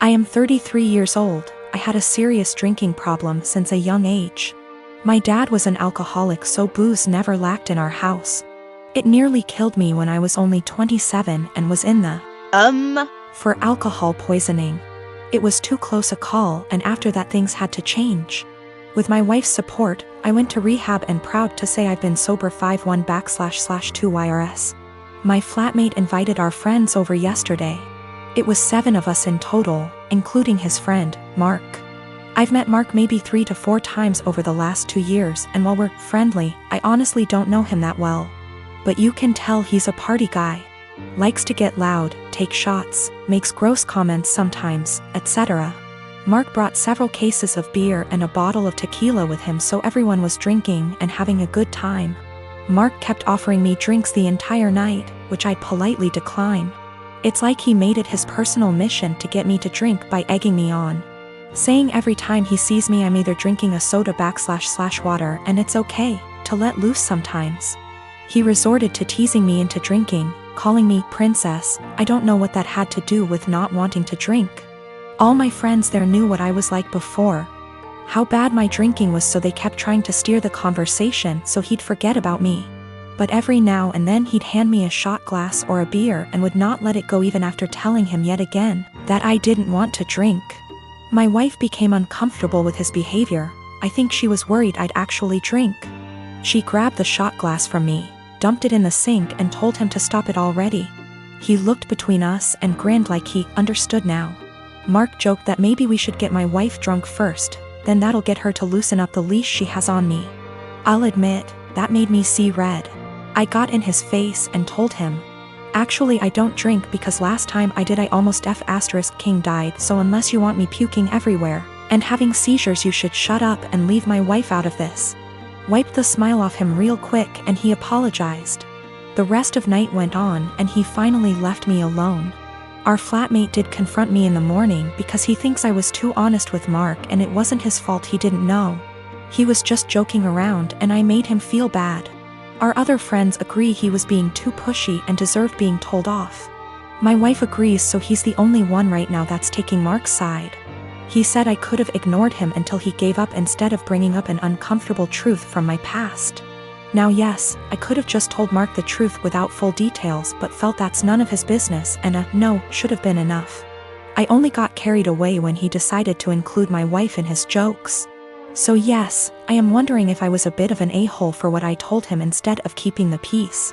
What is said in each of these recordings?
I am 33 years old. I had a serious drinking problem since a young age. My dad was an alcoholic, so booze never lacked in our house. It nearly killed me when I was only 27 and was in the for alcohol poisoning. It was too close a call, and after that things had to change. With my wife's support, I went to rehab and proud to say I've been sober 51//2 YRS. My flatmate invited our friends over yesterday. It was 7 of us in total, including his friend, Mark. I've met Mark maybe 3 to 4 times over the last 2 years, and while we're friendly, I honestly don't know him that well. But you can tell he's a party guy. Likes to get loud, take shots, makes gross comments sometimes, etc. Mark brought several cases of beer and a bottle of tequila with him, so everyone was drinking and having a good time. Mark kept offering me drinks the entire night, which I'd politely decline. It's like he made it his personal mission to get me to drink by egging me on. Saying every time he sees me I'm either drinking a soda//water and it's okay to let loose sometimes. He resorted to teasing me into drinking, calling me princess. I don't know what that had to do with not wanting to drink. All my friends there knew what I was like before, how bad my drinking was, so they kept trying to steer the conversation so he'd forget about me. But every now and then he'd hand me a shot glass or a beer and would not let it go even after telling him yet again that I didn't want to drink. My wife became uncomfortable with his behavior. I think she was worried I'd actually drink. She grabbed the shot glass from me, dumped it in the sink, and told him to stop it already. He looked between us and grinned like he understood now. Mark joked that maybe we should get my wife drunk first, then that'll get her to loosen up the leash she has on me. I'll admit, that made me see red. I got in his face and told him, actually I don't drink because last time I did I almost King died, so unless you want me puking everywhere and having seizures you should shut up and leave my wife out of this. Wiped the smile off him real quick and he apologized. The rest of night went on and he finally left me alone. Our flatmate did confront me in the morning because he thinks I was too honest with Mark, and it wasn't his fault, he didn't know. He was just joking around and I made him feel bad. Our other friends agree he was being too pushy and deserved being told off. My wife agrees, so he's the only one right now that's taking Mark's side. He said I could have ignored him until he gave up instead of bringing up an uncomfortable truth from my past. Now yes, I could have just told Mark the truth without full details, but felt that's none of his business and a no should have been enough. I only got carried away when he decided to include my wife in his jokes. So yes, I am wondering if I was a bit of an a-hole for what I told him instead of keeping the peace.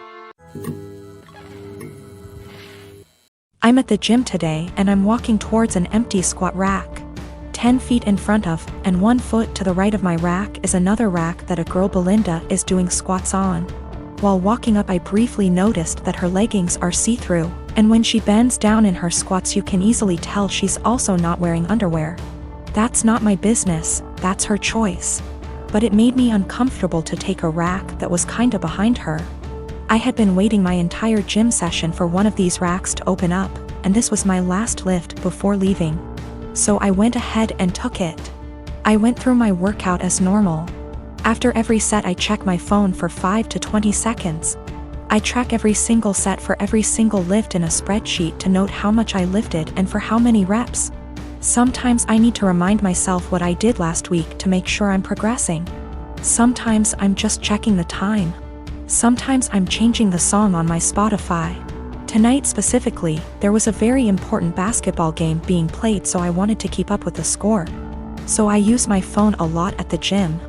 I'm at the gym today and I'm walking towards an empty squat rack. 10 feet in front of, and 1 foot to the right of my rack is another rack that a girl Belinda is doing squats on. While walking up I briefly noticed that her leggings are see-through, and when she bends down in her squats you can easily tell she's also not wearing underwear. That's not my business, that's her choice. But it made me uncomfortable to take a rack that was kinda behind her. I had been waiting my entire gym session for one of these racks to open up, and this was my last lift before leaving. So I went ahead and took it. I went through my workout as normal. After every set I check my phone for 5 to 20 seconds. I track every single set for every single lift in a spreadsheet to note how much I lifted and for how many reps. Sometimes I need to remind myself what I did last week to make sure I'm progressing. Sometimes I'm just checking the time. Sometimes I'm changing the song on my Spotify. Tonight specifically, there was a very important basketball game being played, so I wanted to keep up with the score. So I use my phone a lot at the gym.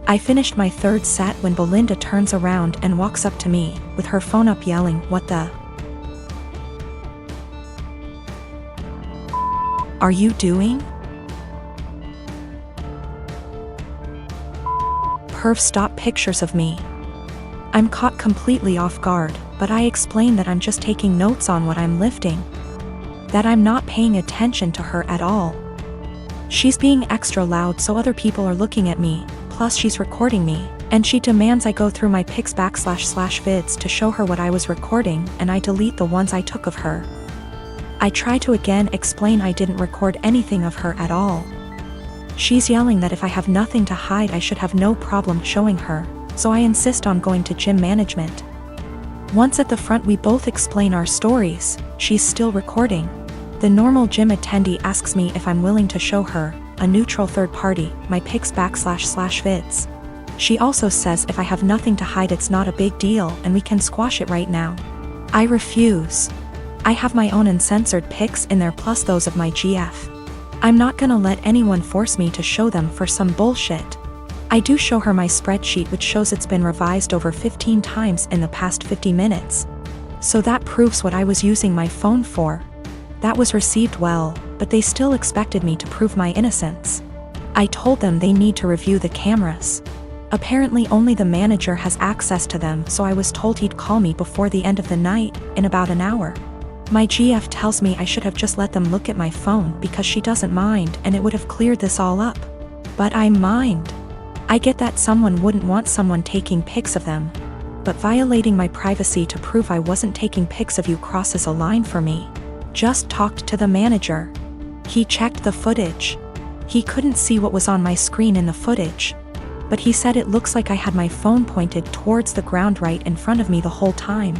I finished my 3rd set when Belinda turns around and walks up to me, with her phone up yelling, "What the are you doing?" Perv stop pictures of me. I'm caught completely off guard, but I explain that I'm just taking notes on what I'm lifting. That I'm not paying attention to her at all. She's being extra loud so other people are looking at me, plus she's recording me, and she demands I go through my pics //vids to show her what I was recording, and I delete the ones I took of her. I try to again explain I didn't record anything of her at all. She's yelling that if I have nothing to hide I should have no problem showing her, so I insist on going to gym management. Once at the front we both explain our stories. She's still recording. The normal gym attendee asks me if I'm willing to show her, a neutral third party, my pics / vids. She also says if I have nothing to hide it's not a big deal and we can squash it right now. I refuse. I have my own uncensored pics in there plus those of my GF. I'm not gonna let anyone force me to show them for some bullshit. I do show her my spreadsheet which shows it's been revised over 15 times in the past 50 minutes. So that proves what I was using my phone for. That was received well, but they still expected me to prove my innocence. I told them they need to review the cameras. Apparently only the manager has access to them, so I was told he'd call me before the end of the night, in about an hour. My GF tells me I should have just let them look at my phone because she doesn't mind and it would have cleared this all up. But I mind. I get that someone wouldn't want someone taking pics of them. But violating my privacy to prove I wasn't taking pics of you crosses a line for me. Just talked to the manager. He checked the footage. He couldn't see what was on my screen in the footage. But he said it looks like I had my phone pointed towards the ground right in front of me the whole time.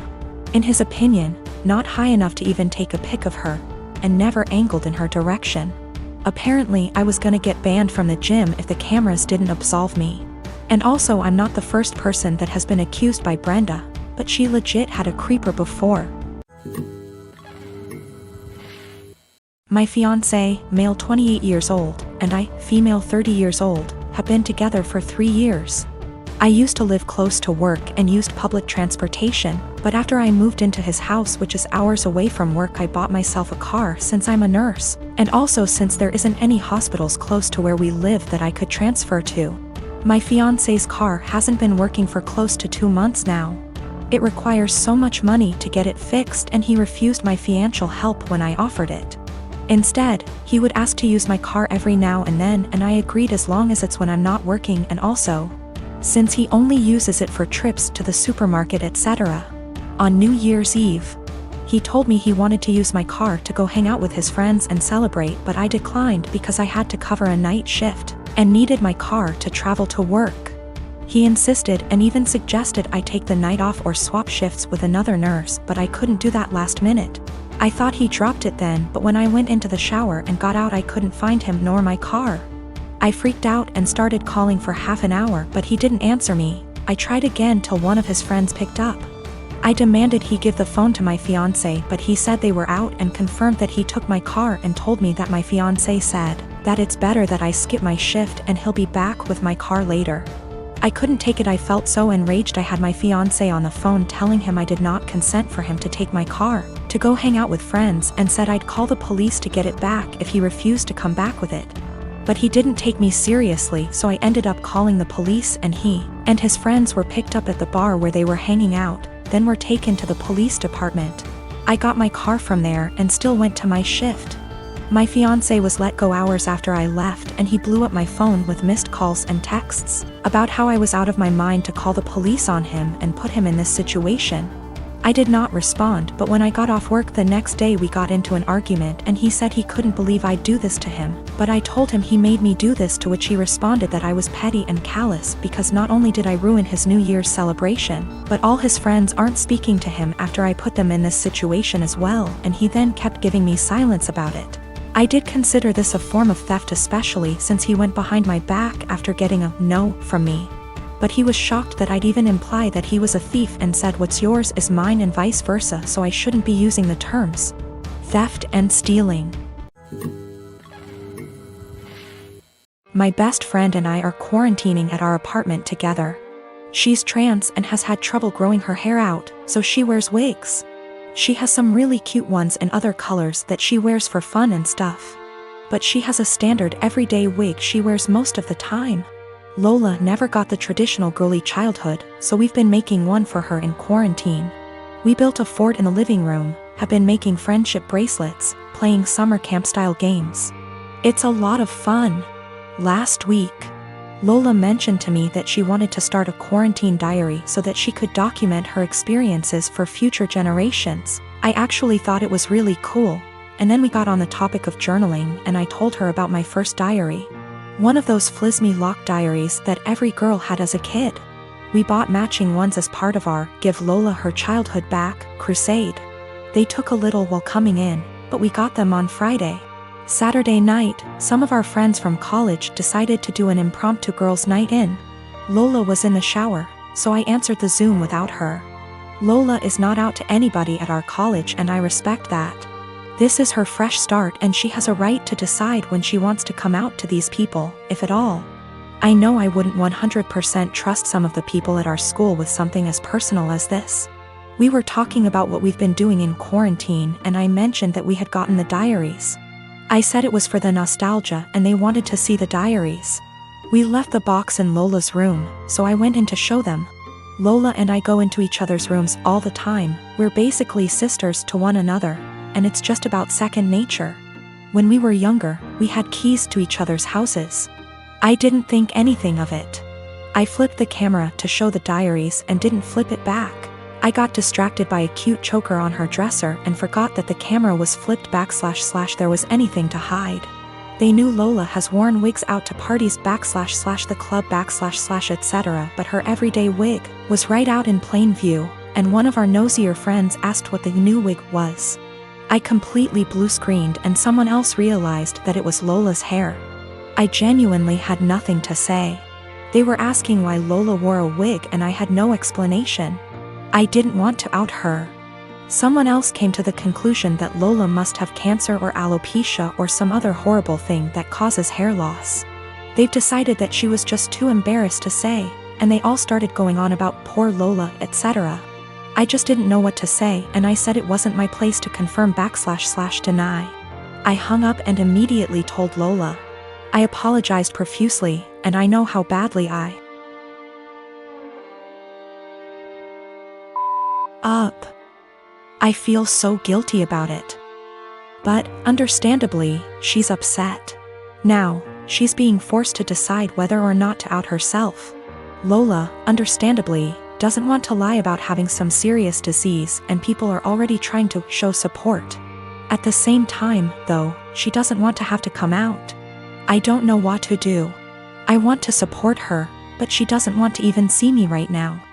In his opinion, not high enough to even take a pic of her, and never angled in her direction. Apparently I was gonna get banned from the gym if the cameras didn't absolve me. And also I'm not the first person that has been accused by Brenda, but she legit had a creeper before. My fiancé, male 28 years old, and I, female 30 years old, have been together for 3 years. I used to live close to work and used public transportation, but after I moved into his house which is hours away from work I bought myself a car since I'm a nurse, and also since there isn't any hospitals close to where we live that I could transfer to. My fiancé's car hasn't been working for close to 2 months now. It requires so much money to get it fixed and he refused my financial help when I offered it. Instead, he would ask to use my car every now and then and I agreed as long as it's when I'm not working and also, since he only uses it for trips to the supermarket etc. On New Year's Eve, he told me he wanted to use my car to go hang out with his friends and celebrate but I declined because I had to cover a night shift and needed my car to travel to work. He insisted and even suggested I take the night off or swap shifts with another nurse but I couldn't do that last minute. I thought he dropped it then, but when I went into the shower and got out I couldn't find him nor my car. I freaked out and started calling for half an hour but he didn't answer me. I tried again till one of his friends picked up. I demanded he give the phone to my fiancé but he said they were out and confirmed that he took my car and told me that my fiancé said that it's better that I skip my shift and he'll be back with my car later. I couldn't take it. I felt so enraged. I had my fiancé on the phone telling him I did not consent for him to take my car to go hang out with friends and said I'd call the police to get it back if he refused to come back with it. But he didn't take me seriously so I ended up calling the police and he and his friends were picked up at the bar where they were hanging out, then were taken to the police department. I got my car from there and still went to my shift. My fiancé was let go hours after I left and he blew up my phone with missed calls and texts about how I was out of my mind to call the police on him and put him in this situation. I did not respond, but when I got off work the next day we got into an argument and he said he couldn't believe I'd do this to him, but I told him he made me do this, to which he responded that I was petty and callous because not only did I ruin his New Year's celebration, but all his friends aren't speaking to him after I put them in this situation as well, and he then kept giving me silence about it. I did consider this a form of theft, especially since he went behind my back after getting a no from me. But he was shocked that I'd even imply that he was a thief and said what's yours is mine and vice versa, so I shouldn't be using the terms theft and stealing. My best friend and I are quarantining at our apartment together. She's trans and has had trouble growing her hair out, so she wears wigs. She has some really cute ones in other colors that she wears for fun and stuff. But she has a standard everyday wig she wears most of the time. Lola never got the traditional girly childhood, so we've been making one for her in quarantine. We built a fort in the living room, have been making friendship bracelets, playing summer camp-style games. It's a lot of fun. Last week, Lola mentioned to me that she wanted to start a quarantine diary so that she could document her experiences for future generations. I actually thought it was really cool, and then we got on the topic of journaling and I told her about my first diary. One of those Flisme lock diaries that every girl had as a kid. We bought matching ones as part of our Give Lola Her Childhood Back crusade. They took a little while coming in, but we got them on Friday. Saturday night, some of our friends from college decided to do an impromptu girls' night in. Lola was in the shower, so I answered the Zoom without her. Lola is not out to anybody at our college and I respect that. This is her fresh start and she has a right to decide when she wants to come out to these people, if at all. I know I wouldn't 100% trust some of the people at our school with something as personal as this. We were talking about what we've been doing in quarantine and I mentioned that we had gotten the diaries. I said it was for the nostalgia and they wanted to see the diaries. We left the box in Lola's room, so I went in to show them. Lola and I go into each other's rooms all the time, we're basically sisters to one another, and it's just about second nature. When we were younger, we had keys to each other's houses. I didn't think anything of it. I flipped the camera to show the diaries and didn't flip it back. I got distracted by a cute choker on her dresser and forgot that the camera was flipped back / there was anything to hide. They knew Lola has worn wigs out to parties / the club / etc., but her everyday wig was right out in plain view, and one of our nosier friends asked what the new wig was. I completely blue-screened and someone else realized that it was Lola's hair. I genuinely had nothing to say. They were asking why Lola wore a wig and I had no explanation. I didn't want to out her. Someone else came to the conclusion that Lola must have cancer or alopecia or some other horrible thing that causes hair loss. They've decided that she was just too embarrassed to say, and they all started going on about poor Lola, etc. I just didn't know what to say and I said it wasn't my place to confirm / deny. I hung up and immediately told Lola. I apologized profusely, and I know how badly I feel so guilty about it. But, understandably, she's upset. Now, she's being forced to decide whether or not to out herself. Lola, understandably, doesn't want to lie about having some serious disease and people are already trying to show support. At the same time, though, she doesn't want to have to come out. I don't know what to do. I want to support her, but she doesn't want to even see me right now.